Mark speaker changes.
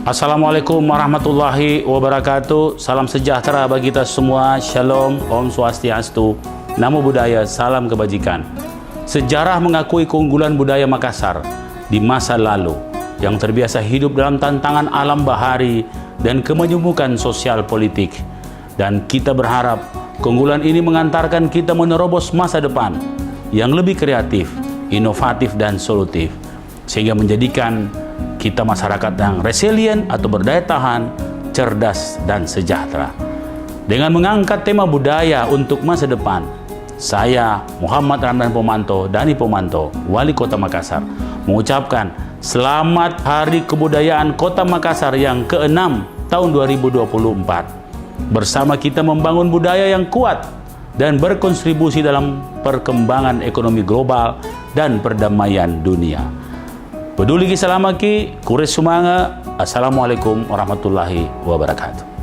Speaker 1: Assalamualaikum warahmatullahi wabarakatuh. Salam sejahtera bagi kita semua. Shalom, Om Swastiastu, Namo Buddhaya, salam kebajikan. Sejarah mengakui keunggulan budaya Makassar di masa lalu yang terbiasa hidup dalam tantangan alam bahari dan kemenyemukan sosial politik. Dan kita berharap keunggulan ini mengantarkan kita menerobos masa depan yang lebih kreatif, inovatif, dan solutif, sehingga menjadikan kita masyarakat yang resilient atau berdaya tahan, cerdas, dan sejahtera. Dengan mengangkat tema budaya untuk masa depan, saya Muhammad Ramdan Pomanto, Dani Pomanto, Wali Kota Makassar, mengucapkan Selamat Hari Kebudayaan Kota Makassar yang ke-6 tahun 2024. Bersama kita membangun budaya yang kuat dan berkontribusi dalam perkembangan ekonomi global dan perdamaian dunia. Peduli Salamaki, Kuris Sumanga. Assalamualaikum warahmatullahi wabarakatuh.